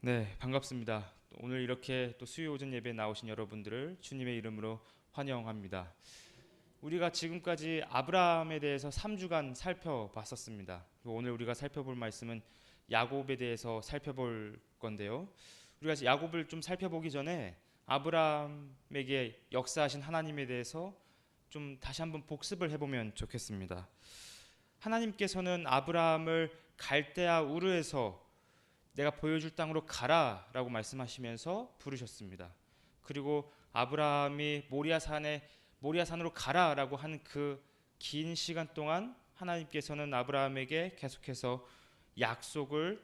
네, 반갑습니다. 오늘 이렇게 또 수요 오전 예배에 나오신 여러분들을 주님의 이름으로 환영합니다. 우리가 지금까지 아브라함에 대해서 3주간 살펴봤었습니다. 오늘 우리가 살펴볼 말씀은 야곱에 대해서 살펴볼 건데요. 우리가 야곱을 좀 살펴보기 전에 아브라함에게 역사하신 하나님에 대해서 좀 다시 한번 복습을 해보면 좋겠습니다. 하나님께서는 아브라함을 갈대아 우르에서 내가 보여줄 땅으로 가라라고 말씀하시면서 부르셨습니다. 그리고 아브라함이 모리아산으로 가라라고 하는 그 긴 시간 동안 하나님께서는 아브라함에게 계속해서 약속을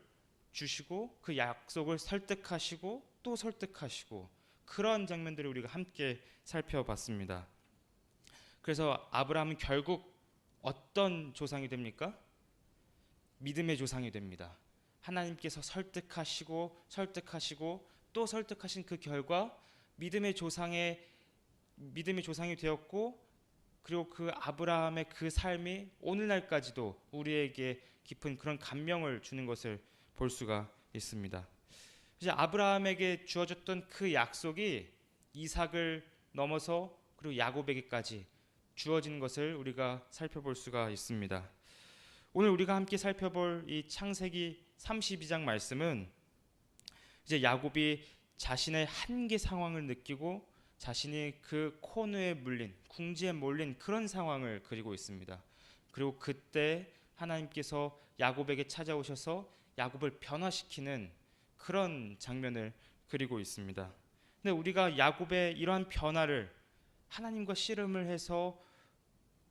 주시고 그 약속을 설득하시고 또 설득하시고 그런 장면들을 우리가 함께 살펴봤습니다. 그래서 아브라함은 결국 어떤 조상이 됩니까? 믿음의 조상이 됩니다. 하나님께서 설득하시고 또 설득하신 그 결과 믿음의 조상이 되었고, 그리고 그 아브라함의 그 삶이 오늘날까지도 우리에게 깊은 그런 감명을 주는 것을 볼 수가 있습니다. 이제 아브라함에게 주어졌던 그 약속이 이삭을 넘어서 그리고 야곱에게까지 주어진 것을 우리가 살펴볼 수가 있습니다. 오늘 우리가 함께 살펴볼 이 창세기 32장 말씀은 이제 야곱이 자신의 한계 상황을 느끼고 자신이 그 코너에 물린, 궁지에 몰린 그런 상황을 그리고 있습니다. 그리고 그때 하나님께서 야곱에게 찾아오셔서 야곱을 변화시키는 그런 장면을 그리고 있습니다. 근데 우리가 야곱의 이러한 변화를 하나님과 씨름을 해서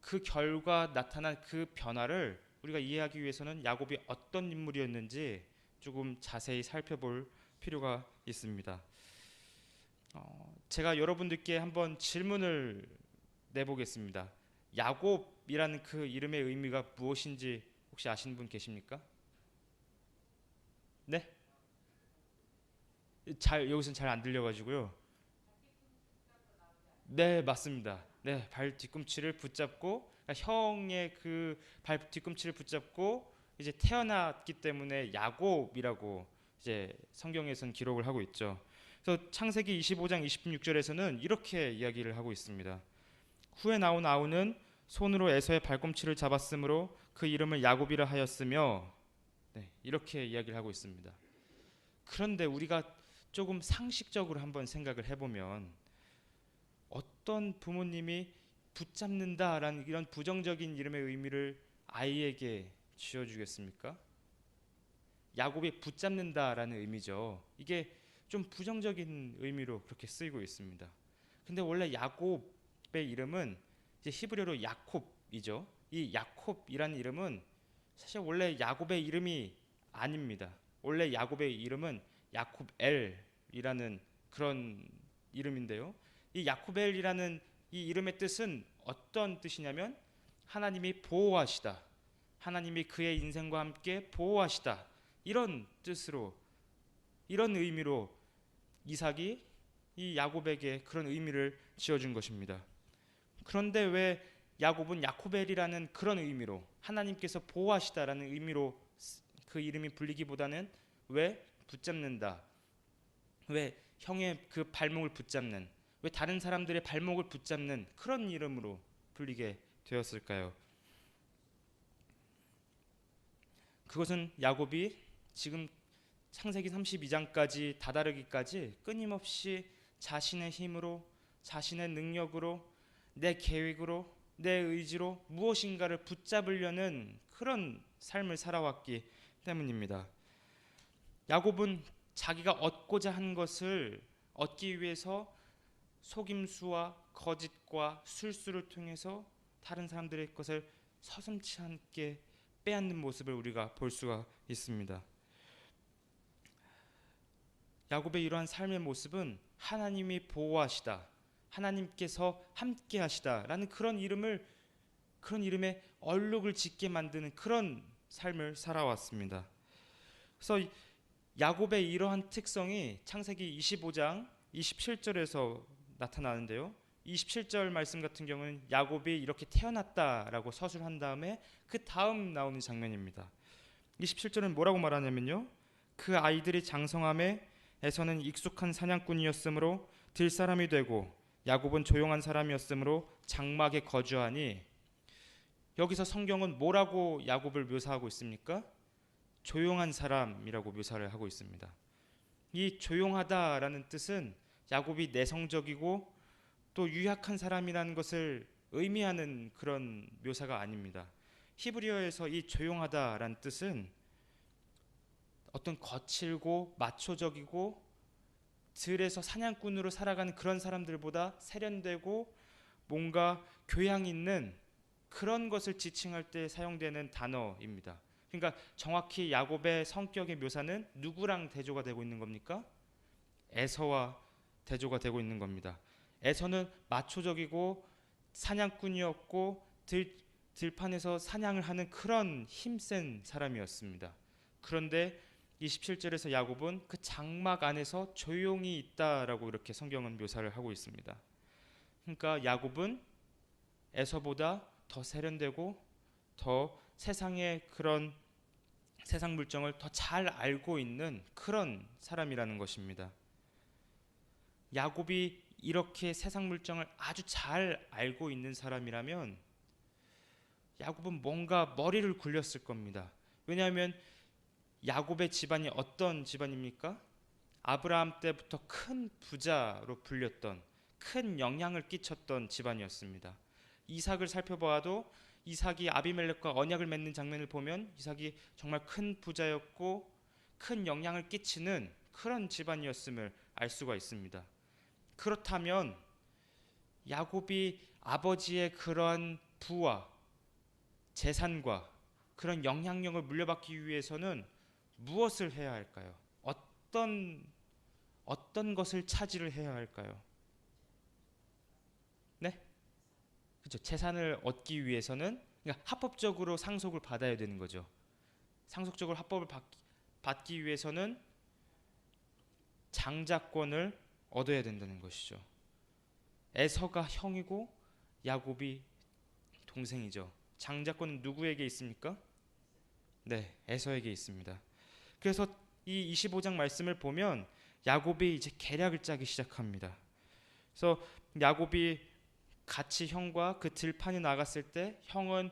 그 결과 나타난 그 변화를 우리가 이해하기 위해서는 야곱이 어떤 인물이었는지 조금 자세히 살펴볼 필요가 있습니다. 제가 여러분들께 한번 질문을 내보겠습니다. 야곱이라는 그 이름의 의미가 무엇인지 혹시 아시는 분 계십니까? 네? 여기서는 잘 안 들려가지고요. 네, 맞습니다. 네, 발 뒤꿈치를 붙잡고, 그러니까 형의 그 발 뒤꿈치를 붙잡고 이제 태어났기 때문에 야곱이라고 이제 성경에서는 기록을 하고 있죠. 그래서 창세기 25장 26절에서는 이렇게 이야기를 하고 있습니다. 후에 나온 아우는 손으로 에서의 발꿈치를 잡았으므로 그 이름을 야곱이라 하였으며, 네, 이렇게 이야기를 하고 있습니다. 그런데 우리가 조금 상식적으로 한번 생각을 해보면 어떤 부모님이 붙잡는다라는 이런 부정적인 이름의 의미를 아이에게 지어주겠습니까? 야곱이 붙잡는다라는 의미죠. 이게 좀 부정적인 의미로 그렇게 쓰이고 있습니다. 근데 원래 야곱의 이름은 이제 히브리어로 야콥이죠. 이 야콥이라는 이름은 사실 원래 야곱의 이름이 아닙니다. 원래 야곱의 이름은 야콥엘이라는 그런 이름인데요. 이 야코벨이라는 이 이름의 뜻은 어떤 뜻이냐면 하나님이 보호하시다, 하나님이 그의 인생과 함께 보호하시다, 이런 뜻으로, 이런 의미로 이삭이 이 야곱에게 그런 의미를 지어준 것입니다. 그런데 왜 야곱은 야코벨이라는 그런 의미로 하나님께서 보호하시다라는 의미로 그 이름이 불리기보다는 왜 붙잡는다, 왜 형의 그 발목을 붙잡는, 왜 다른 사람들의 발목을 붙잡는 그런 이름으로 불리게 되었을까요? 그것은 야곱이 지금 창세기 32장까지 다다르기까지 끊임없이 자신의 힘으로, 자신의 능력으로, 내 계획으로, 내 의지로 무엇인가를 붙잡으려는 그런 삶을 살아왔기 때문입니다. 야곱은 자기가 얻고자 한 것을 얻기 위해서 속임수와 거짓과 술수를 통해서 다른 사람들의 것을 서슴지 않게 빼앗는 모습을 우리가 볼 수가 있습니다. 야곱의 이러한 삶의 모습은 하나님이 보호하시다, 하나님께서 함께 하시다라는 그런 이름에 얼룩을 짓게 만드는 그런 삶을 살아왔습니다. 그래서 야곱의 이러한 특성이 창세기 25장 27절에서 나타나는데요. 27절 말씀 같은 경우는 야곱이 이렇게 태어났다라고 서술한 다음에 그 다음 나오는 장면입니다. 27절은 뭐라고 말하냐면요, 그 아이들이 장성함에 에서는 익숙한 사냥꾼이었으므로 들사람이 되고 야곱은 조용한 사람이었으므로 장막에 거주하니, 여기서 성경은 뭐라고 야곱을 묘사하고 있습니까? 조용한 사람이라고 묘사를 하고 있습니다. 이 조용하다라는 뜻은 야곱이 내성적이고 또 유약한 사람이라는 것을 의미하는 그런 묘사가 아닙니다. 히브리어에서 이 조용하다라는 뜻은 어떤 거칠고 마초적이고 들에서 사냥꾼으로 살아가는 그런 사람들보다 세련되고 뭔가 교양 있는 그런 것을 지칭할 때 사용되는 단어입니다. 그러니까 정확히 야곱의 성격의 묘사는 누구랑 대조가 되고 있는 겁니까? 에서와 대조가 되고 있는 겁니다. 에서는 마초적이고 사냥꾼이었고 들판에서 사냥을 하는 그런 힘센 사람이었습니다. 그런데 27절에서 야곱은 그 장막 안에서 조용히 있다라고 이렇게 성경은 묘사를 하고 있습니다. 그러니까 야곱은 에서보다 더 세련되고 더 세상의 그런 세상 물정을 더 잘 알고 있는 그런 사람이라는 것입니다. 야곱이 이렇게 세상 물정을 아주 잘 알고 있는 사람이라면 야곱은 뭔가 머리를 굴렸을 겁니다. 왜냐하면 야곱의 집안이 어떤 집안입니까? 아브라함 때부터 큰 부자로 불렸던, 큰 영향을 끼쳤던 집안이었습니다. 이삭을 살펴봐도 이삭이 아비멜렉과 언약을 맺는 장면을 보면 이삭이 정말 큰 부자였고 큰 영향을 끼치는 그런 집안이었음을 알 수가 있습니다. 그렇다면 야곱이 아버지의 그러한 부와 재산과 그런 영향력을 물려받기 위해서는 무엇을 해야 할까요? 어떤 것을 차지를 해야 할까요? 네? 그렇죠. 재산을 얻기 위해서는 그러니까 합법적으로 상속을 받아야 되는 거죠. 상속적으로 합법을 받기 위해서는 장자권을 얻어야 된다는 것이죠. 에서가 형이고 야곱이 동생이죠. 장자권은 누구에게 있습니까? 네, 에서에게 있습니다. 그래서 이 25장 말씀을 보면 야곱이 이제 계략을 짜기 시작합니다. 그래서 야곱이 같이 형과 그 들판에 나갔을 때 형은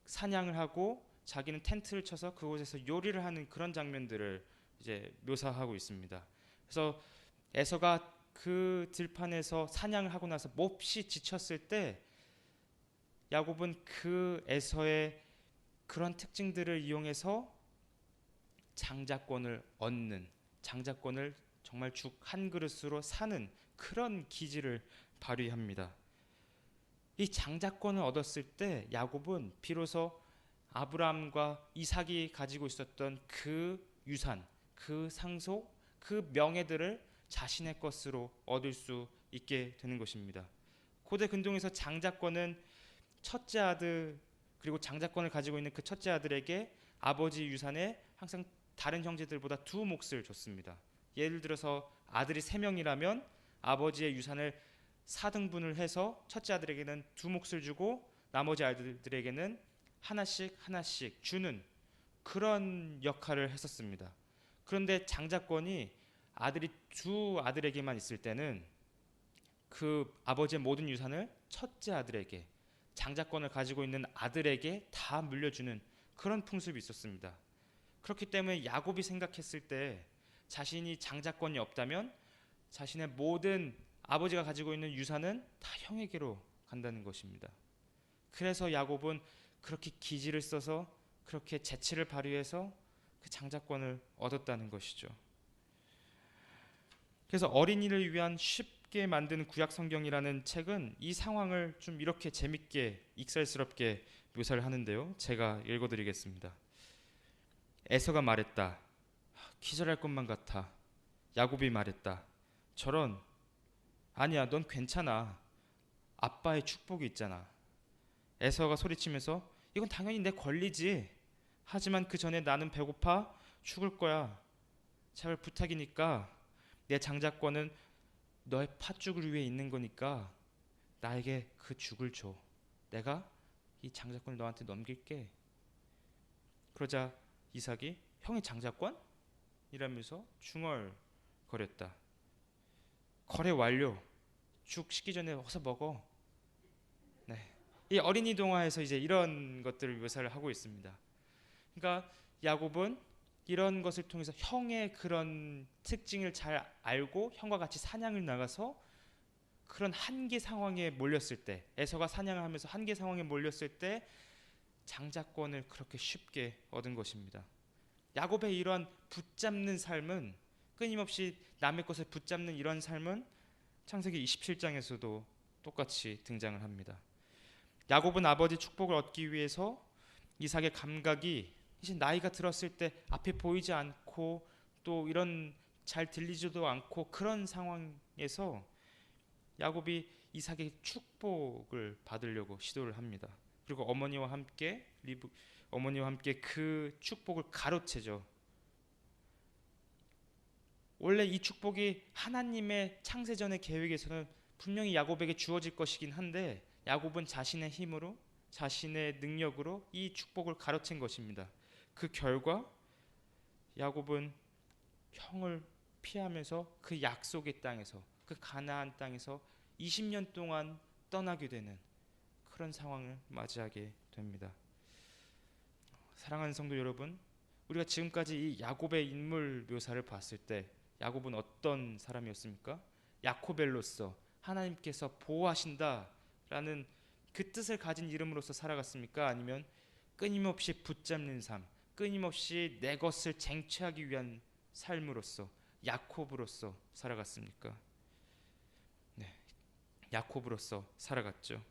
사냥을 하고 자기는 텐트를 쳐서 그곳에서 요리를 하는 그런 장면들을 이제 묘사하고 있습니다. 그래서 에서가 그 들판에서 사냥을 하고 나서 몹시 지쳤을 때 야곱은 그 에서의 그런 특징들을 이용해서 장자권을 얻는, 장자권을 정말 죽 한 그릇으로 사는 그런 기질을 발휘합니다. 이 장자권을 얻었을 때 야곱은 비로소 아브라함과 이삭이 가지고 있었던 그 유산, 그 상속, 그 명예들을 자신의 것으로 얻을 수 있게 되는 것입니다. 고대 근동에서 장자권은 첫째 아들, 그리고 장자권을 가지고 있는 그 첫째 아들에게 아버지 유산에 항상 다른 형제들보다 두 몫을 줬습니다. 예를 들어서 아들이 3명이라면 아버지의 유산을 4등분을 해서 첫째 아들에게는 두 몫을 주고 나머지 아들들에게는 하나씩 주는 그런 역할을 했었습니다. 그런데 장자권이 아들이 두 아들에게만 있을 때는 그 아버지의 모든 유산을 첫째 아들에게, 장자권을 가지고 있는 아들에게 다 물려주는 그런 풍습이 있었습니다. 그렇기 때문에 야곱이 생각했을 때 자신이 장자권이 없다면 자신의 모든 아버지가 가지고 있는 유산은 다 형에게로 간다는 것입니다. 그래서 야곱은 그렇게 기지를 써서 그렇게 재치를 발휘해서 그 장자권을 얻었다는 것이죠. 그래서 어린이를 위한 쉽게 만드는 구약 성경이라는 책은 이 상황을 좀 이렇게 재밌게 익살스럽게 묘사를 하는데요. 제가 읽어드리겠습니다. 에서가 말했다. 기절할 것만 같아. 야곱이 말했다. 저런, 아니야, 넌 괜찮아. 아빠의 축복이 있잖아. 에서가 소리치면서 이건 당연히 내 권리지. 하지만 그 전에 나는 배고파 죽을 거야. 제발 부탁이니까 내 장자권은 너의 팥죽을 위해 있는 거니까 나에게 그 죽을 줘. 내가 이 장자권을 너한테 넘길게. 그러자 이삭이 형의 장자권? 이라면서 중얼거렸다. 거래 완료. 죽 식기 전에 어서 먹어. 네. 이 어린이 동화에서 이제 이런 것들을 묘사를 하고 있습니다. 그러니까 야곱은 이런 것을 통해서 형의 그런 특징을 잘 알고 형과 같이 사냥을 나가서 그런 한계 상황에 몰렸을 때, 에서가 사냥을 하면서 한계 상황에 몰렸을 때 장자권을 그렇게 쉽게 얻은 것입니다. 야곱의 이러한 붙잡는 삶은, 끊임없이 남의 것을 붙잡는 이런 삶은 창세기 27장에서도 똑같이 등장을 합니다. 야곱은 아버지 축복을 얻기 위해서 이삭의 감각이 이제 나이가 들었을 때 앞에 보이지 않고 또 이런 잘 들리지도 않고 그런 상황에서 야곱이 이삭의 축복을 받으려고 시도를 합니다. 그리고 어머니와 함께 그 축복을 가로채죠. 원래 이 축복이 하나님의 창세전의 계획에서는 분명히 야곱에게 주어질 것이긴 한데 야곱은 자신의 힘으로 자신의 능력으로 이 축복을 가로챈 것입니다. 그 결과 야곱은 형을 피하면서 그 약속의 땅에서, 그 가나안 땅에서 20년 동안 떠나게 되는 그런 상황을 맞이하게 됩니다. 사랑하는 성도 여러분, 우리가 지금까지 이 야곱의 인물 묘사를 봤을 때 야곱은 어떤 사람이었습니까? 야코벨로서 하나님께서 보호하신다라는 그 뜻을 가진 이름으로서 살아갔습니까? 아니면 끊임없이 붙잡는 삶, 끊임없이 내 것을 쟁취하기 위한 삶으로서 야콥으로서 살아갔습니까? 네, 야콥으로서 살아갔죠.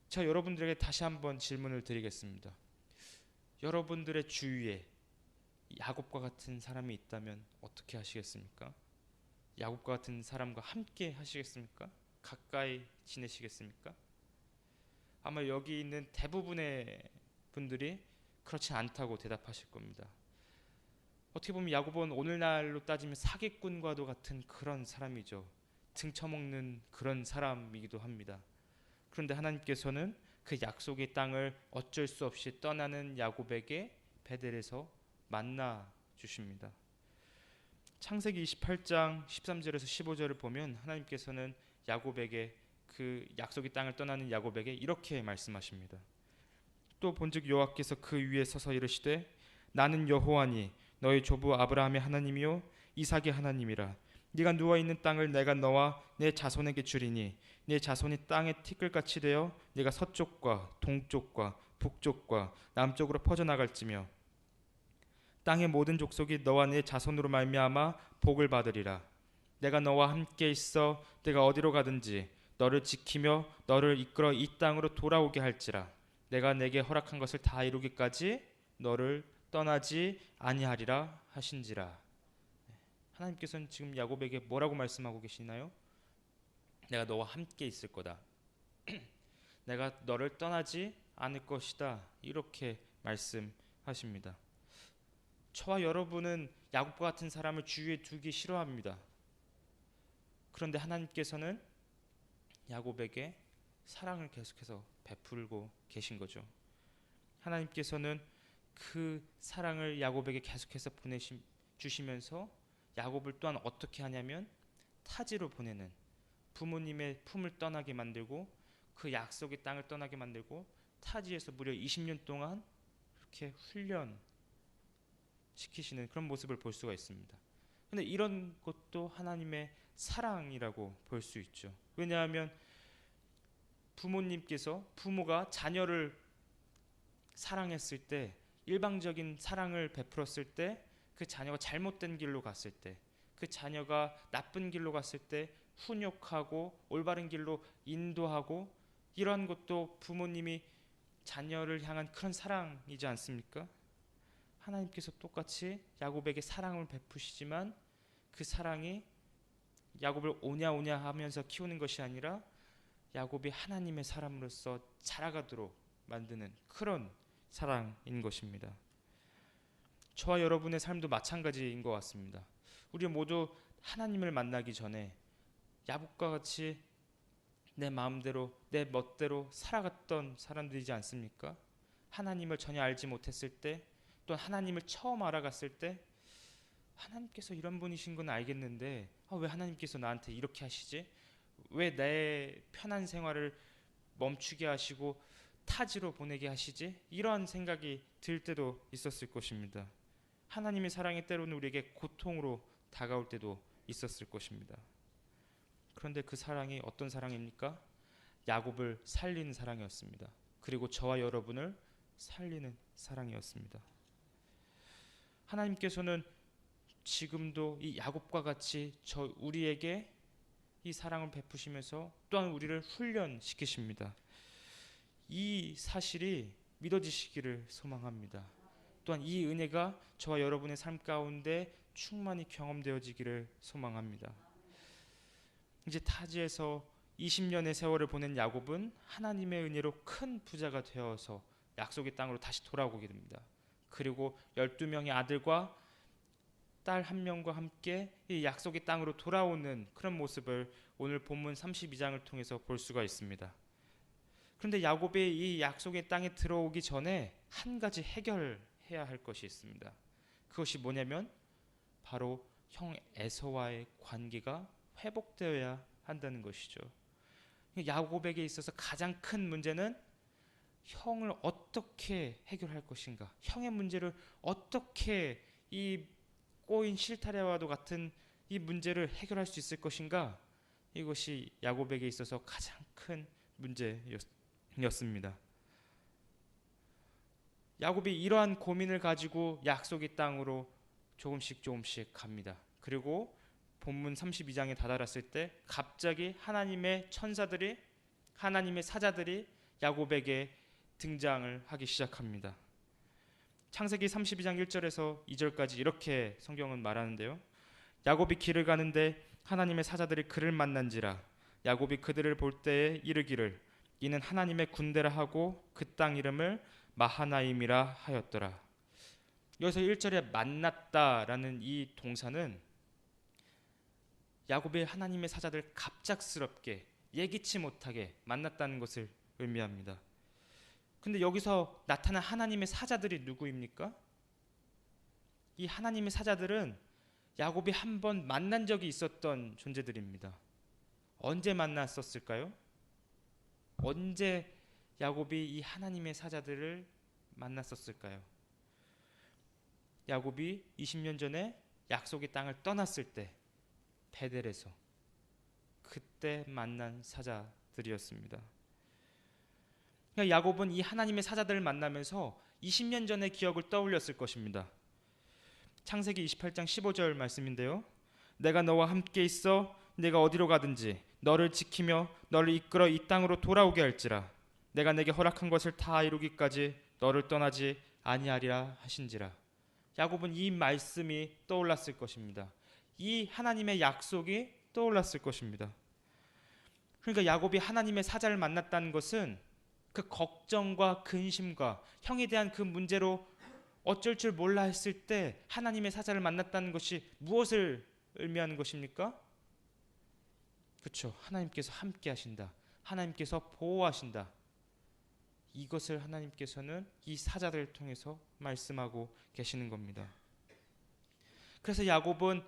자, 여러분들에게 다시 한번 질문을 드리겠습니다. 여러분들의 주위에 야곱과 같은 사람이 있다면 어떻게 하시겠습니까? 야곱과 같은 사람과 함께 하시겠습니까? 가까이 지내시겠습니까? 아마 여기 있는 대부분의 분들이 그렇지 않다고 대답하실 겁니다. 어떻게 보면 야곱은 오늘날로 따지면 사기꾼과도 같은 그런 사람이죠. 등쳐먹는 그런 사람이기도 합니다. 그런데 하나님께서는 그 약속의 땅을 어쩔 수 없이 떠나는 야곱에게 베델에서 만나 주십니다. 창세기 28장 13절에서 15절을 보면 하나님께서는 야곱에게, 그 약속의 땅을 떠나는 야곱에게 이렇게 말씀하십니다. 또 본즉 여호와께서 그 위에 서서 이르시되 나는 여호와니 너의 조부 아브라함의 하나님이요 이삭의 하나님이라. 네가 누워 있는 땅을 내가 너와 내 자손에게 주리니 네 자손이 땅의 티끌같이 되어 네가 서쪽과 동쪽과 북쪽과 남쪽으로 퍼져나갈지며 땅의 모든 족속이 너와 네 자손으로 말미암아 복을 받으리라. 내가 너와 함께 있어 내가 어디로 가든지 너를 지키며 너를 이끌어 이 땅으로 돌아오게 할지라. 내가 내게 허락한 것을 다 이루기까지 너를 떠나지 아니하리라 하신지라. 하나님께서는 지금 야곱에게 뭐라고 말씀하고 계시나요? 내가 너와 함께 있을 거다. 내가 너를 떠나지 않을 것이다. 이렇게 말씀하십니다. 저와 여러분은 야곱과 같은 사람을 주위에 두기 싫어합니다. 그런데 하나님께서는 야곱에게 사랑을 계속해서 베풀고 계신 거죠. 하나님께서는 그 사랑을 야곱에게 계속해서 주시면서 야곱을 또한 어떻게 하냐면 타지로 보내는, 부모님의 품을 떠나게 만들고 그 약속의 땅을 떠나게 만들고 타지에서 무려 20년 동안 그렇게 훈련시키시는 그런 모습을 볼 수가 있습니다. 그런데 이런 것도 하나님의 사랑이라고 볼 수 있죠. 왜냐하면 부모가 자녀를 사랑했을 때, 일방적인 사랑을 베풀었을 때, 그 자녀가 잘못된 길로 갔을 때, 그 자녀가 나쁜 길로 갔을 때 훈육하고 올바른 길로 인도하고, 이러한 것도 부모님이 자녀를 향한 그런 사랑이지 않습니까? 하나님께서 똑같이 야곱에게 사랑을 베푸시지만 그 사랑이 야곱을 오냐오냐 하면서 키우는 것이 아니라 야곱이 하나님의 사람으로서 자라가도록 만드는 그런 사랑인 것입니다. 저와 여러분의 삶도 마찬가지인 것 같습니다. 우리 모두 하나님을 만나기 전에 야곱과 같이 내 마음대로 내 멋대로 살아갔던 사람들이지 않습니까? 하나님을 전혀 알지 못했을 때, 또는 하나님을 처음 알아갔을 때 하나님께서 이런 분이신 건 알겠는데 왜 하나님께서 나한테 이렇게 하시지? 왜 내 편한 생활을 멈추게 하시고 타지로 보내게 하시지? 이러한 생각이 들 때도 있었을 것입니다. 하나님의 사랑이 때로는 우리에게 고통으로 다가올 때도 있었을 것입니다. 그런데 그 사랑이 어떤 사랑입니까? 야곱을 살리는 사랑이었습니다. 그리고 저와 여러분을 살리는 사랑이었습니다. 하나님께서는 지금도 이 야곱과 같이 우리에게 이 사랑을 베푸시면서 또한 우리를 훈련시키십니다. 이 사실이 믿어지시기를 소망합니다. 또한 이 은혜가 저와 여러분의 삶 가운데 충만히 경험되어지기를 소망합니다. 이제 타지에서 20년의 세월을 보낸 야곱은 하나님의 은혜로 큰 부자가 되어서 약속의 땅으로 다시 돌아오게 됩니다. 그리고 12명의 아들과 딸 한 명과 함께 이 약속의 땅으로 돌아오는 그런 모습을 오늘 본문 32장을 통해서 볼 수가 있습니다. 그런데 야곱이 이 약속의 땅에 들어오기 전에 한 가지 해결해야 할 것이 있습니다. 그것이 뭐냐면 바로 형 에서와의 관계가 회복되어야 한다는 것이죠. 야곱에게 있어서 가장 큰 문제는 형을 어떻게 해결할 것인가, 형의 문제를 어떻게 이 꼬인 실타래와도 같은 이 문제를 해결할 수 있을 것인가, 이것이 야곱에게 있어서 가장 큰 문제였습니다. 야곱이 이러한 고민을 가지고 약속의 땅으로 조금씩 갑니다. 그리고 본문 32장에 다다랐을 때 갑자기 하나님의 천사들이, 하나님의 사자들이 야곱에게 등장을 하기 시작합니다. 창세기 32장 1절에서 2절까지 이렇게 성경은 말하는데요. 야곱이 길을 가는데 하나님의 사자들이 그를 만난지라. 야곱이 그들을 볼 때에 이르기를 이는 하나님의 군대라 하고 그 땅 이름을 마하나임이라 하였더라. 여기서 1절에 만났다라는 이 동사는 야곱의 하나님의 사자들 갑작스럽게 예기치 못하게 만났다는 것을 의미합니다. 근데 여기서 나타난 하나님의 사자들이 누구입니까? 이 하나님의 사자들은 야곱이 한번 만난 적이 있었던 존재들입니다. 언제 만났었을까요? 언제 야곱이 이 하나님의 사자들을 만났었을까요? 야곱이 20년 전에 약속의 땅을 떠났을 때 베델에서 그때 만난 사자들이었습니다. 그러니까 야곱은 이 하나님의 사자들을 만나면서 20년 전의 기억을 떠올렸을 것입니다. 창세기 28장 15절 말씀인데요. 내가 너와 함께 있어 내가 어디로 가든지 너를 지키며 너를 이끌어 이 땅으로 돌아오게 할지라. 내가 내게 허락한 것을 다 이루기까지 너를 떠나지 아니하리라 하신지라. 야곱은 이 말씀이 떠올랐을 것입니다. 이 하나님의 약속이 떠올랐을 것입니다. 그러니까 야곱이 하나님의 사자를 만났다는 것은 그 걱정과 근심과 형에 대한 그 문제로 어쩔 줄 몰라 했을 때 하나님의 사자를 만났다는 것이 무엇을 의미하는 것입니까? 그렇죠. 하나님께서 함께 하신다. 하나님께서 보호하신다. 이것을 하나님께서는 이 사자들을 통해서 말씀하고 계시는 겁니다. 그래서 야곱은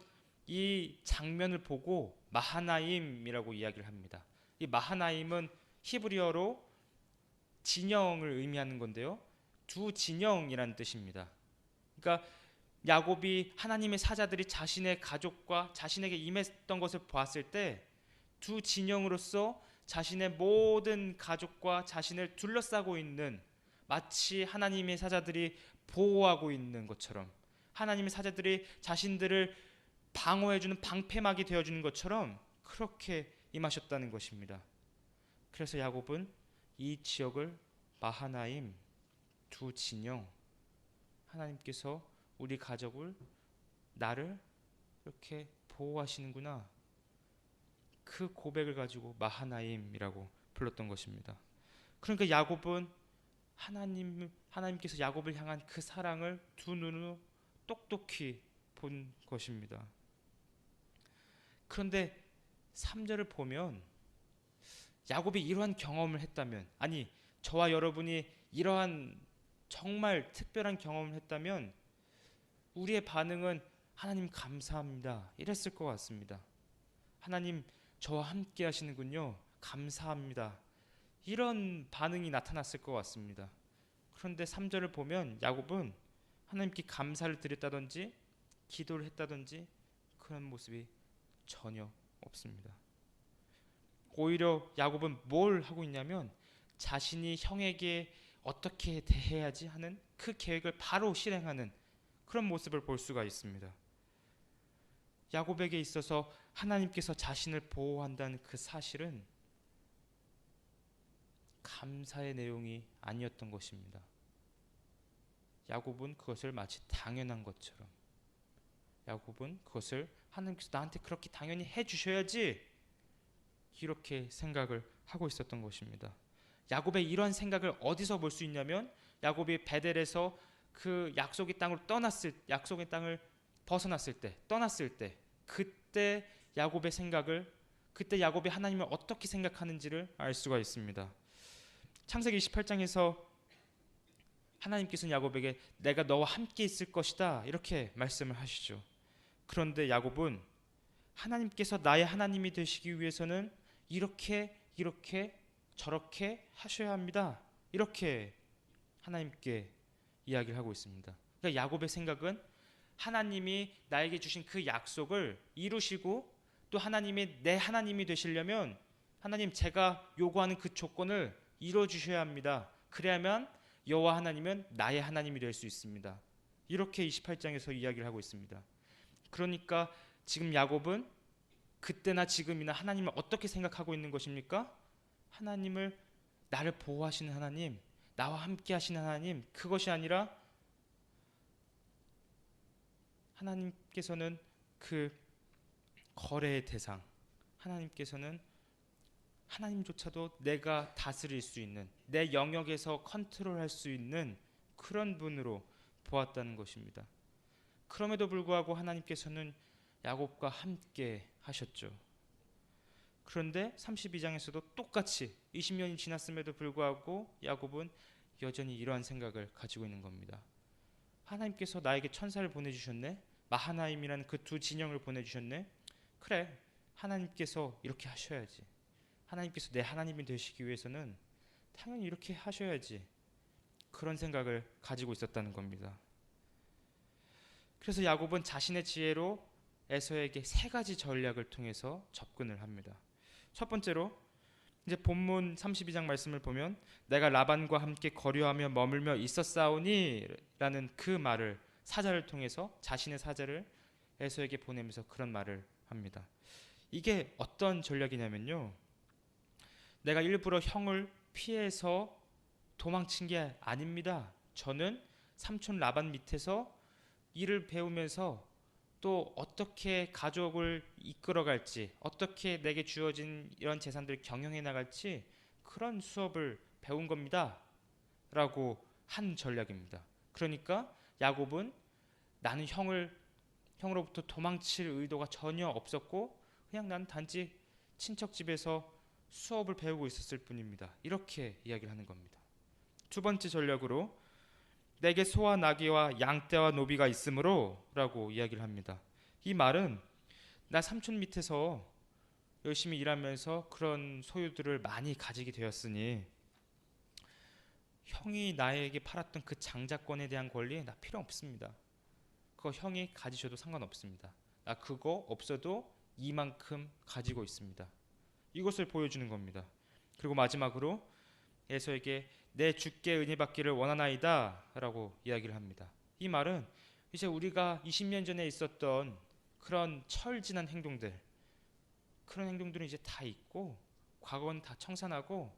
이 장면을 보고 마하나임이라고 이야기를 합니다. 이 마하나임은 히브리어로 진영을 의미하는 건데요. 두 진영이라는 뜻입니다. 그러니까 야곱이 하나님의 사자들이 자신의 가족과 자신에게 임했던 것을 보았을 때 두 진영으로서 자신의 모든 가족과 자신을 둘러싸고 있는, 마치 하나님의 사자들이 보호하고 있는 것처럼, 하나님의 사자들이 자신들을 방어해주는 방패막이 되어주는 것처럼 그렇게 임하셨다는 것입니다. 그래서 야곱은 이 지역을 마하나임, 두 진영, 하나님께서 우리 가족을, 나를 이렇게 보호하시는구나, 그 고백을 가지고 마하나임이라고 불렀던 것입니다. 그러니까 야곱은 하나님께서 야곱을 향한 그 사랑을 두 눈으로 똑똑히 본 것입니다. 그런데 3절을 보면 야곱이 이러한 경험을 했다면, 아니 저와 여러분이 이러한 정말 특별한 경험을 했다면 우리의 반응은 하나님 감사합니다 이랬을 것 같습니다. 하나님 저와 함께 하시는군요. 감사합니다. 이런 반응이 나타났을 것 같습니다. 그런데 3절을 보면 야곱은 하나님께 감사를 드렸다든지 기도를 했다든지 그런 모습이 전혀 없습니다. 오히려 야곱은 뭘 하고 있냐면 자신이 형에게 어떻게 대해야지 하는 그 계획을 바로 실행하는 그런 모습을 볼 수가 있습니다. 야곱에게 있어서 하나님께서 자신을 보호한다는 그 사실은 감사의 내용이 아니었던 것입니다. 야곱은 그것을 마치 당연한 것처럼, 야곱은 그것을 하나님께서 나한테 그렇게 당연히 해주셔야지 이렇게 생각을 하고 있었던 것입니다. 야곱의 이런 생각을 어디서 볼 수 있냐면 야곱이 베델에서 그 약속의 땅으로 약속의 땅을 벗어났을 때, 떠났을 때, 그때 야곱의 생각을, 그때 야곱이 하나님을 어떻게 생각하는지를 알 수가 있습니다. 창세기 28장에서 하나님께서는 야곱에게 내가 너와 함께 있을 것이다 이렇게 말씀을 하시죠. 그런데 야곱은 하나님께서 나의 하나님이 되시기 위해서는 이렇게 저렇게 하셔야 합니다 이렇게 하나님께 이야기를 하고 있습니다. 그러니까 야곱의 생각은 하나님이 나에게 주신 그 약속을 이루시고 또 하나님이 내 하나님이 되시려면 하나님 제가 요구하는 그 조건을 이루어 주셔야 합니다. 그래야만 여호와 하나님은 나의 하나님이 될 수 있습니다. 이렇게 28장에서 이야기를 하고 있습니다. 그러니까 지금 야곱은 그때나 지금이나 하나님을 어떻게 생각하고 있는 것입니까? 하나님을 나를 보호하시는 하나님, 나와 함께 하시는 하나님, 그것이 아니라 하나님께서는 그 거래의 대상, 하나님께서는 하나님조차도 내가 다스릴 수 있는, 내 영역에서 컨트롤할 수 있는 그런 분으로 보았다는 것입니다. 그럼에도 불구하고 하나님께서는 야곱과 함께 하셨죠. 그런데 32장에서도 똑같이 20년이 지났음에도 불구하고 야곱은 여전히 이러한 생각을 가지고 있는 겁니다. 하나님께서 나에게 천사를 보내주셨네, 마하나임이라는 그 두 진영을 보내주셨네, 그래 하나님께서 이렇게 하셔야지, 하나님께서 내 하나님이 되시기 위해서는 당연히 이렇게 하셔야지, 그런 생각을 가지고 있었다는 겁니다. 그래서 야곱은 자신의 지혜로 에서에게 세 가지 전략을 통해서 접근을 합니다. 첫 번째로 이제 본문 32장 말씀을 보면 내가 라반과 함께 거류하며 머물며 있었사오니 라는 그 말을, 사자를 통해서 자신의 사자를 에서에게 보내면서 그런 말을 합니다. 이게 어떤 전략이냐면요, 내가 일부러 형을 피해서 도망친 게 아닙니다. 저는 삼촌 라반 밑에서 일을 배우면서 또 어떻게 가족을 이끌어갈지, 어떻게 내게 주어진 이런 재산들을 경영해 나갈지 그런 수업을 배운 겁니다 라고 한 전략입니다. 그러니까 야곱은 나는 형으로부터 도망칠 의도가 전혀 없었고 그냥 난 단지 친척 집에서 수업을 배우고 있었을 뿐입니다, 이렇게 이야기를 하는 겁니다. 두 번째 전략으로 내게 소와 나귀와 양떼와 노비가 있으므로 라고 이야기를 합니다. 이 말은 나 삼촌 밑에서 열심히 일하면서 그런 소유들을 많이 가지게 되었으니 형이 나에게 팔았던 그 장자권에 대한 권리 나 필요 없습니다. 그거 형이 가지셔도 상관없습니다. 나 그거 없어도 이만큼 가지고 있습니다. 이것을 보여주는 겁니다. 그리고 마지막으로 에서에게 내 주께 은혜 받기를 원하나이다 라고 이야기를 합니다. 이 말은 이제 우리가 20년 전에 있었던 그런 철진한 행동들, 그런 행동들은 이제 다 있고 과거는 다 청산하고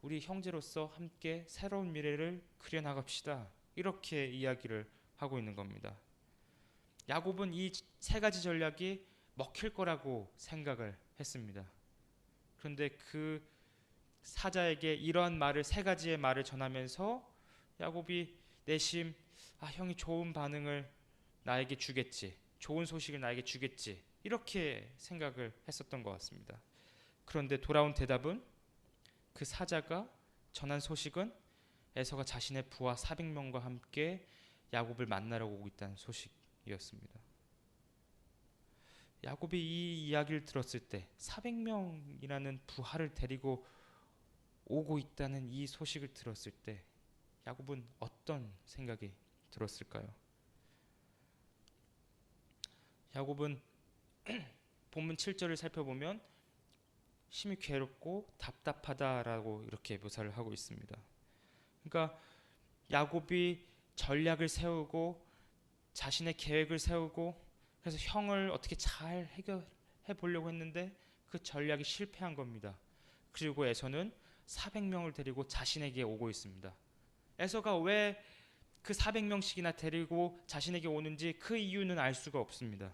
우리 형제로서 함께 새로운 미래를 그려나갑시다, 이렇게 이야기를 하고 있는 겁니다. 야곱은 이 세 가지 전략이 먹힐 거라고 생각을 했습니다. 그런데 그 사자에게 이러한 말을, 세 가지의 말을 전하면서 야곱이 내심 형이 좋은 반응을 나에게 주겠지, 좋은 소식을 나에게 주겠지, 이렇게 생각을 했었던 것 같습니다. 그런데 돌아온 대답은, 그 사자가 전한 소식은 에서가 자신의 부하 400명과 함께 야곱을 만나러 오고 있다는 소식이었습니다. 야곱이 이 이야기를 들었을 때 400명이라는 부하를 데리고 오고 있다는 이 소식을 들었을 때 야곱은 어떤 생각이 들었을까요? 야곱은 본문 7절을 살펴보면 심히 괴롭고 답답하다라고 이렇게 묘사를 하고 있습니다. 그러니까 야곱이 전략을 세우고 자신의 계획을 세우고 그래서 형을 어떻게 잘 해결해 보려고 했는데 그 전략이 실패한 겁니다. 그리고 에서는 400명을 데리고 자신에게 오고 있습니다. 에서가 왜 그 400명씩이나 데리고 자신에게 오는지 그 이유는 알 수가 없습니다.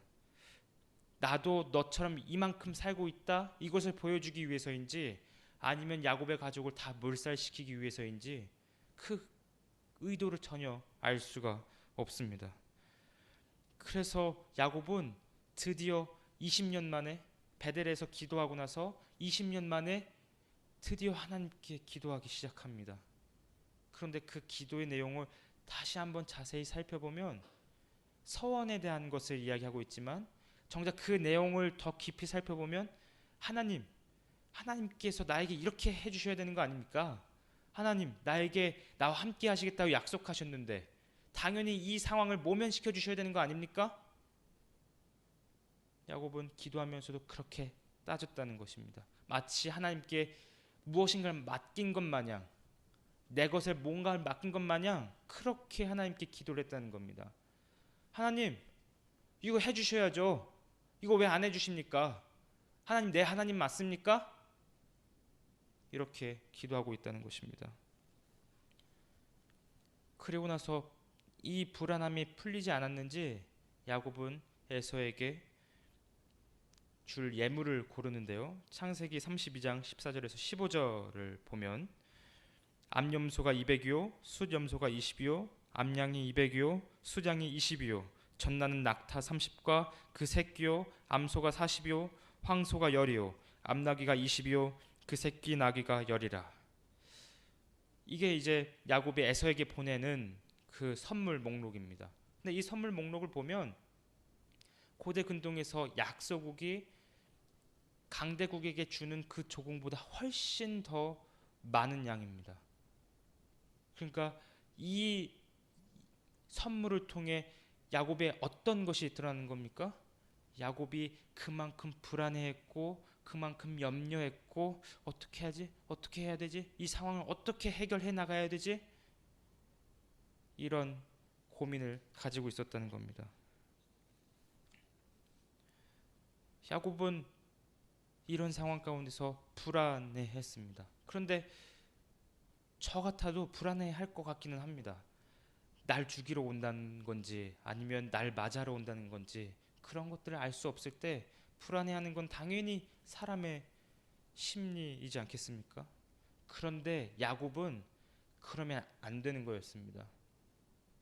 나도 너처럼 이만큼 살고 있다 이것을 보여주기 위해서인지 아니면 야곱의 가족을 다 몰살시키기 위해서인지 그 의도를 전혀 알 수가 없습니다. 그래서 야곱은 드디어 20년 만에 베델에서 기도하고 나서 20년 만에 드디어 하나님께 기도하기 시작합니다. 그런데 그 기도의 내용을 다시 한번 자세히 살펴보면 서원에 대한 것을 이야기하고 있지만 정작 그 내용을 더 깊이 살펴보면 하나님께서 나에게 이렇게 해주셔야 되는 거 아닙니까? 하나님, 나와 함께 하시겠다고 약속하셨는데 당연히 이 상황을 모면시켜 주셔야 되는 거 아닙니까? 야곱은 기도하면서도 그렇게 따졌다는 것입니다. 마치 하나님께 무엇인가를 맡긴 것 마냥 내 것을 뭔가를 맡긴 것 마냥 그렇게 하나님께 기도를 했다는 겁니다. 하나님, 이거 해주셔야죠. 이거 왜 안 해주십니까? 하나님, 내 하나님 맞습니까? 이렇게 기도하고 있다는 것입니다. 그리고 나서 이 불안함이 풀리지 않았는지 야곱은 에서에게 줄 예물을 고르는데요. 창세기 32장 14절에서 15절을 보면 암염소가 200이요 숫염소가 20이요 암양이 200이요 수장이 20이요 전나는 낙타 30과 그 새끼요 암소가 40이요 황소가 10이요 암나귀가 20이요 그 새끼 나귀가 10이라. 이게 이제 야곱이 에서에게 보내는 그 선물 목록입니다. 근데 이 선물 목록을 보면 고대 근동에서 약소국이 강대국에게 주는 그 조공보다 훨씬 더 많은 양입니다. 그러니까 이 선물을 통해 야곱의 어떤 것이 드러나는 겁니까? 야곱이 그만큼 불안해했고 그만큼 염려했고 어떻게 하지? 어떻게 해야 되지? 이 상황을 어떻게 해결해 나가야 되지? 이런 고민을 가지고 있었다는 겁니다. 야곱은 이런 상황 가운데서 불안해했습니다. 그런데 저 같아도 불안해할 것 같기는 합니다. 날 죽이러 온다는 건지 아니면 날 맞이하러 온다는 건지 그런 것들을 알 수 없을 때 불안해하는 건 당연히 사람의 심리이지 않겠습니까? 그런데 야곱은 그러면 안 되는 거였습니다.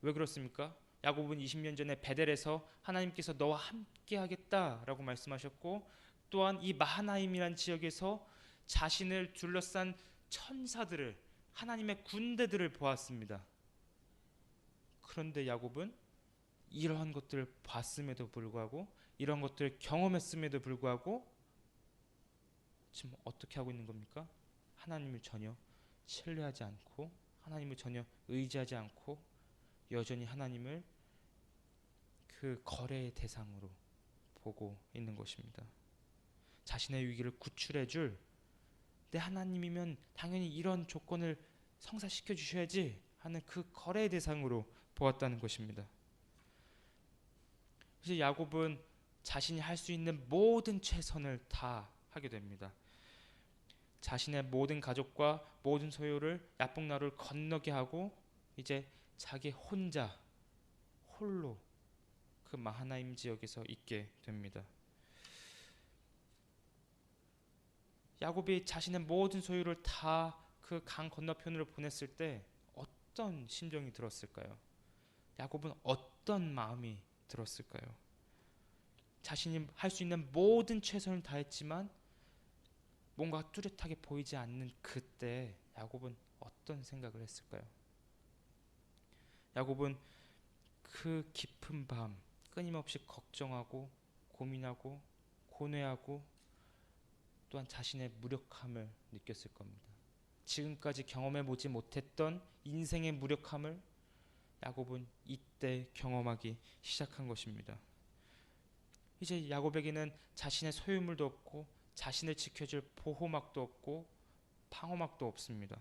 왜 그렇습니까? 야곱은 20년 전에 베델에서 하나님께서 너와 함께 하겠다라고 말씀하셨고 또한 이 마하나임이라는 지역에서 자신을 둘러싼 천사들을 하나님의 군대들을 보았습니다. 그런데 야곱은 이러한 것들을 봤음에도 불구하고 이런 것들을 경험했음에도 불구하고 지금 어떻게 하고 있는 겁니까? 하나님을 전혀 신뢰하지 않고 하나님을 전혀 의지하지 않고 여전히 하나님을 그 거래의 대상으로 보고 있는 것입니다. 자신의 위기를 구출해 줄 내 하나님이면 당연히 이런 조건을 성사시켜 주셔야지 하는 그 거래의 대상으로 보았다는 것입니다. 그래서 야곱은 자신이 할 수 있는 모든 최선을 다 하게 됩니다. 자신의 모든 가족과 모든 소유를 야복나루를 건너게 하고 이제 자기 홀로 그 마하나임 지역에서 있게 됩니다. 야곱이 자신의 모든 소유를 다 그 강 건너편으로 보냈을 때 어떤 심정이 들었을까요? 야곱은 어떤 마음이 들었을까요? 자신이 할 수 있는 모든 최선을 다했지만 뭔가 뚜렷하게 보이지 않는 그때 야곱은 어떤 생각을 했을까요? 야곱은 그 깊은 밤 끊임없이 걱정하고 고민하고 고뇌하고 또한 자신의 무력함을 느꼈을 겁니다. 지금까지 경험해보지 못했던 인생의 무력함을 야곱은 이때 경험하기 시작한 것입니다. 이제 야곱에게는 자신의 소유물도 없고 자신을 지켜줄 보호막도 없고 방어막도 없습니다.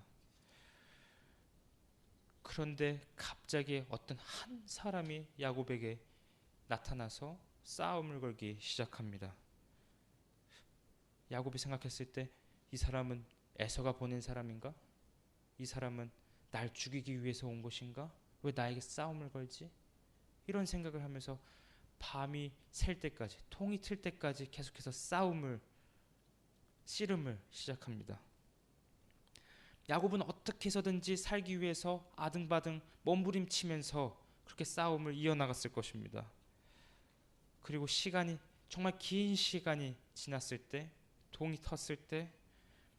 그런데 갑자기 어떤 한 사람이 야곱에게 나타나서 싸움을 걸기 시작합니다. 야곱이 생각했을 때 이 사람은 에서가 보낸 사람인가? 이 사람은 날 죽이기 위해서 온 것인가? 왜 나에게 싸움을 걸지? 이런 생각을 하면서 밤이 샐 때까지, 통이 틀 때까지 계속해서 씨름을 시작합니다. 야곱은 어떻게 해서든지 살기 위해서 아등바등 몸부림치면서 그렇게 싸움을 이어나갔을 것입니다. 그리고 시간이 정말 긴 시간이 지났을 때, 동이 텄을 때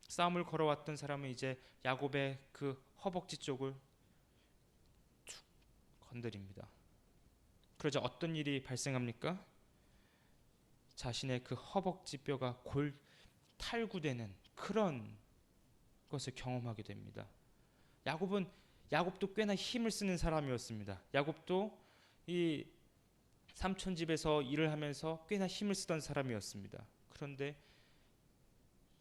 싸움을 걸어왔던 사람은 이제 야곱의 그 허벅지 쪽을 툭 건드립니다. 그러자 어떤 일이 발생합니까? 자신의 그 허벅지 뼈가 탈구되는 그런 것을 경험하게 됩니다. 야곱도 꽤나 힘을 쓰는 사람이었습니다. 야곱도 이 삼촌 집에서 일을 하면서 꽤나 힘을 쓰던 사람이었습니다. 그런데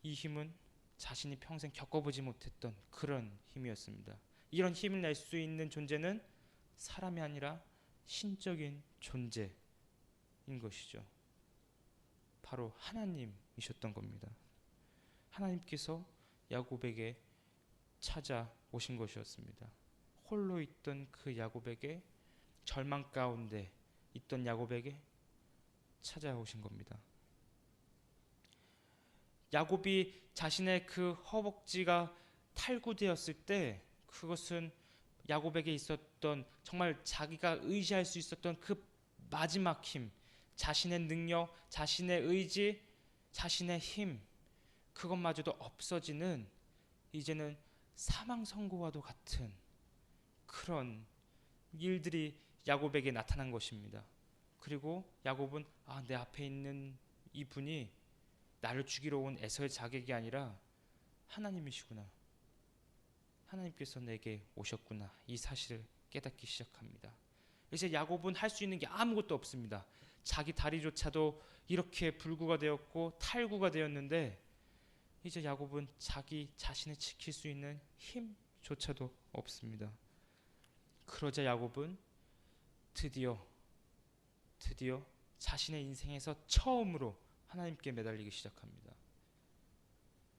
이 힘은 자신이 평생 겪어보지 못했던 그런 힘이었습니다. 이런 힘을 낼 수 있는 존재는 사람이 아니라 신적인 존재인 것이죠. 바로 하나님이셨던 겁니다. 하나님께서 야곱에게 찾아오신 것이었습니다. 홀로 있던 그 야곱에게, 절망 가운데 있던 야곱에게 찾아오신 겁니다. 야곱이 자신의 그 허벅지가 탈구되었을 때 그것은 야곱에게 있었던 정말 자기가 의지할 수 있었던 그 마지막 힘, 자신의 능력, 자신의 의지, 자신의 힘, 그것마저도 없어지는 이제는 사망 선고와도 같은 그런 일들이 야곱에게 나타난 것입니다. 그리고 야곱은 내 앞에 있는 이분이 나를 죽이러 온 에서의 자객이 아니라 하나님이시구나. 하나님께서 내게 오셨구나. 이 사실을 깨닫기 시작합니다. 이제 야곱은 할 수 있는 게 아무것도 없습니다. 자기 다리조차도 이렇게 불구가 되었고 탈구가 되었는데 이제 야곱은 자기 자신을 지킬 수 있는 힘조차도 없습니다. 그러자 야곱은 드디어 자신의 인생에서 처음으로 하나님께 매달리기 시작합니다.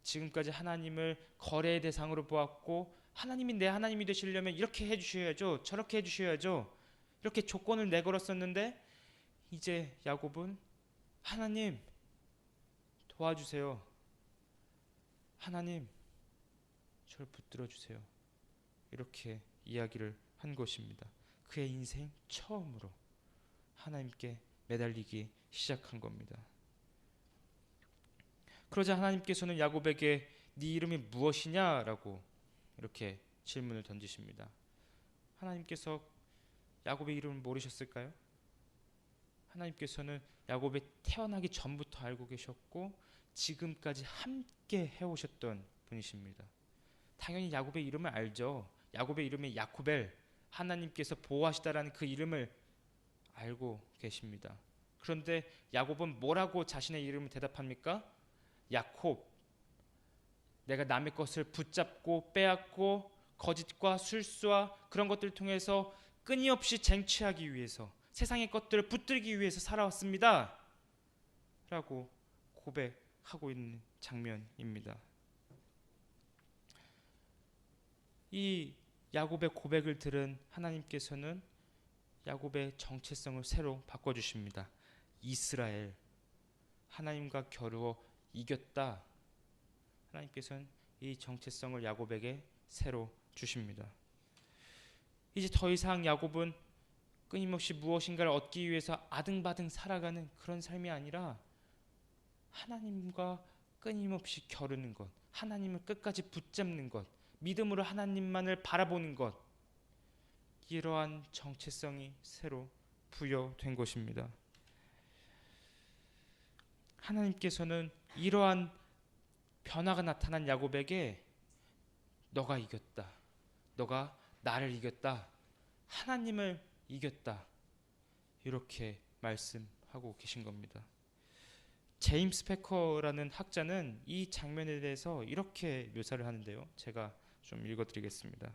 지금까지 하나님을 거래의 대상으로 보았고 하나님이 내 하나님이 되시려면 이렇게 해주셔야죠, 저렇게 해주셔야죠, 이렇게 조건을 내걸었었는데 이제 야곱은 하나님 도와주세요, 하나님 저를 붙들어 주세요, 이렇게 이야기를 한 것입니다. 그의 인생 처음으로 하나님께 매달리기 시작한 겁니다. 그러자 하나님께서는 야곱에게 네 이름이 무엇이냐라고 이렇게 질문을 던지십니다. 하나님께서 야곱의 이름을 모르셨을까요? 하나님께서는 야곱이 태어나기 전부터 알고 계셨고 지금까지 함께 해오셨던 분이십니다. 당연히 야곱의 이름을 알죠. 야곱의 이름이 야코벨, 하나님께서 보호하시다라는 그 이름을 알고 계십니다. 그런데 야곱은 뭐라고 자신의 이름을 대답합니까? 야콥, 내가 남의 것을 붙잡고 빼앗고 거짓과 술수와 그런 것들을 통해서 끊임없이 쟁취하기 위해서, 세상의 것들을 붙들기 위해서 살아왔습니다 라고 고백하고 있는 장면입니다. 이 야곱의 고백을 들은 하나님께서는 야곱의 정체성을 새로 바꿔주십니다. 이스라엘, 하나님과 겨루어 이겼다. 하나님께서는 이 정체성을 야곱에게 새로 주십니다. 이제 더 이상 야곱은 끊임없이 무엇인가를 얻기 위해서 아등바등 살아가는 그런 삶이 아니라 하나님과 끊임없이 겨루는 것, 하나님을 끝까지 붙잡는 것, 믿음으로 하나님만을 바라보는 것, 이러한 정체성이 새로 부여된 것입니다. 하나님께서는 이러한 변화가 나타난 야곱에게 너가 이겼다, 너가 나를 이겼다, 하나님을 이겼다, 이렇게 말씀하고 계신 겁니다. 제임스 패커라는 학자는 이 장면에 대해서 이렇게 묘사를 하는데요. 제가 좀 읽어드리겠습니다.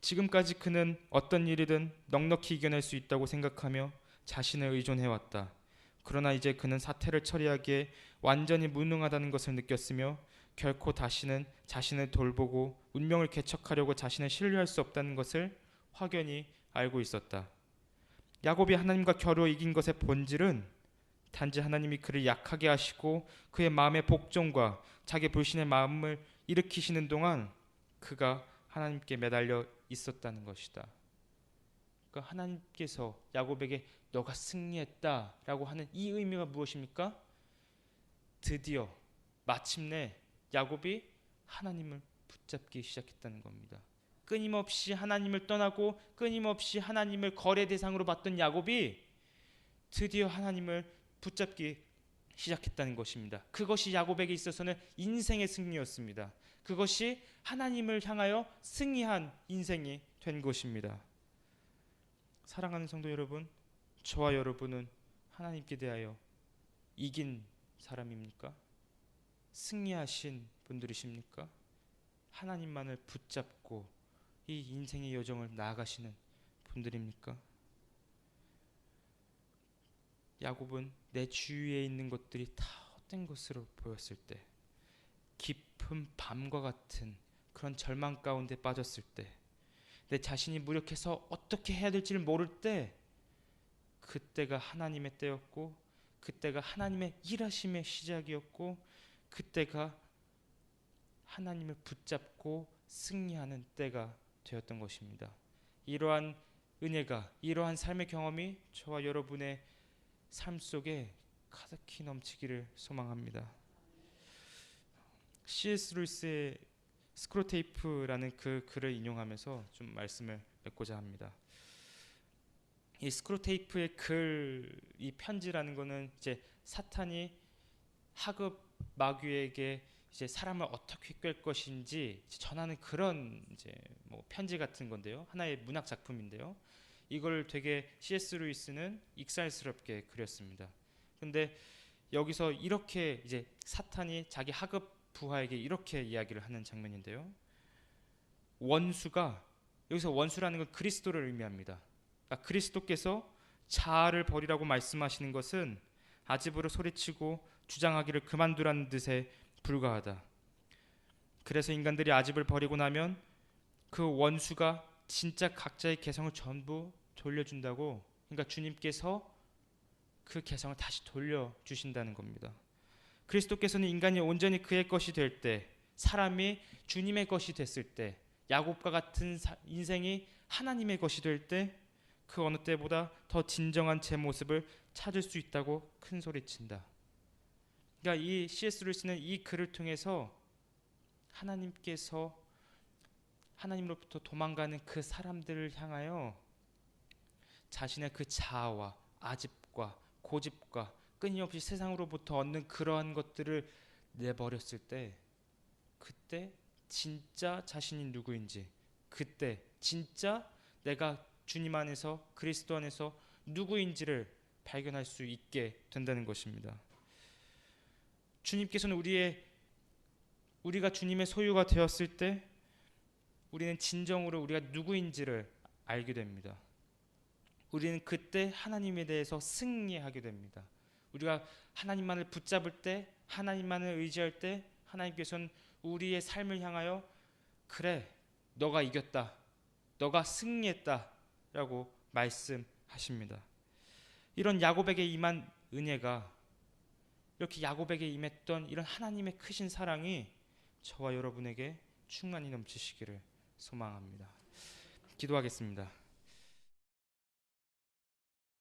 지금까지 그는 어떤 일이든 넉넉히 이겨낼 수 있다고 생각하며 자신을 의존해왔다. 그러나 이제 그는 사태를 처리하기에 완전히 무능하다는 것을 느꼈으며 결코 다시는 자신을 돌보고 운명을 개척하려고 자신을 신뢰할 수 없다는 것을 확연히 알고 있었다. 야곱이 하나님과 겨루 이긴 것의 본질은 단지 하나님이 그를 약하게 하시고 그의 마음의 복종과 자기 불신의 마음을 일으키시는 동안 그가 하나님께 매달려 있었다는 것이다. 그러니까 하나님께서 야곱에게 너가 승리했다라고 하는 이 의미가 무엇입니까? 드디어 마침내 야곱이 하나님을 붙잡기 시작했다는 겁니다. 끊임없이 하나님을 떠나고 끊임없이 하나님을 거래 대상으로 봤던 야곱이 드디어 하나님을 붙잡기 시작했다는 것입니다. 그것이 야곱에게 있어서는 인생의 승리였습니다. 그것이 하나님을 향하여 승리한 인생이 된 것입니다. 사랑하는 성도 여러분, 저와 여러분은 하나님께 대하여 이긴 사람입니까? 승리하신 분들이십니까? 하나님만을 붙잡고 이 인생의 여정을 나아가시는 분들입니까? 야곱은 내 주위에 있는 것들이 다 헛된 것으로 보였을 때, 깊은 밤과 같은 그런 절망 가운데 빠졌을 때, 내 자신이 무력해서 어떻게 해야 될지를 모를 때, 그때가 하나님의 때였고, 그때가 하나님의 일하심의 시작이었고, 그때가 하나님을 붙잡고 승리하는 때가 되었던 것입니다. 이러한 은혜가, 이러한 삶의 경험이 저와 여러분의 삶 속에 가득히 넘치기를 소망합니다. C.S. 루이스의 스크로테이프라는 그 글을 인용하면서 좀 말씀을 맺고자 합니다. 이 스크로테이프의 글, 이 편지라는 거는 이제 사탄이 하급 마귀에게 이제 사람을 어떻게 꿰 것인지 전하는 그런 이제 뭐 편지 같은 건데요. 하나의 문학 작품인데요. 이걸 되게 C.S. 루이스는 익살스럽게 그렸습니다. 근데 여기서 이렇게 이제 사탄이 자기 하급 부하에게 이렇게 이야기를 하는 장면인데요. 원수가, 여기서 원수라는 건 그리스도를 의미합니다. 그러니까 그리스도께서 자아를 버리라고 말씀하시는 것은 아집으로 소리치고 주장하기를 그만두라는 뜻에 불과하다. 그래서 인간들이 아집을 버리고 나면 그 원수가 진짜 각자의 개성을 전부 돌려준다고, 그러니까 주님께서 그 개성을 다시 돌려주신다는 겁니다. 그리스도께서는 인간이 온전히 그의 것이 될 때, 사람이 주님의 것이 됐을 때, 야곱과 같은 인생이 하나님의 것이 될 때, 그 어느 때보다 더 진정한 제 모습을 찾을 수 있다고 큰 소리친다. 그러니까 이 C.S. 루이스는 이 글을 통해서 하나님께서 하나님으로부터 도망가는 그 사람들을 향하여 자신의 그 자아와 아집과 고집과 끊임없이 세상으로부터 얻는 그러한 것들을 내버렸을 때, 그때 진짜 자신이 누구인지, 그때 진짜 내가 주님 안에서, 그리스도 안에서 누구인지를 발견할 수 있게 된다는 것입니다. 주님께서는 우리가 주님의 소유가 되었을 때 우리는 진정으로 우리가 누구인지를 알게 됩니다. 우리는 그때 하나님에 대해서 승리하게 됩니다. 우리가 하나님만을 붙잡을 때, 하나님만을 의지할 때 하나님께서는 우리의 삶을 향하여 그래, 너가 이겼다, 너가 승리했다 라고 말씀하십니다. 이런 야곱에게 임한 은혜가, 이렇게 야곱에게 임했던 이런 하나님의 크신 사랑이 저와 여러분에게 충만히 넘치시기를 소망합니다. 기도하겠습니다.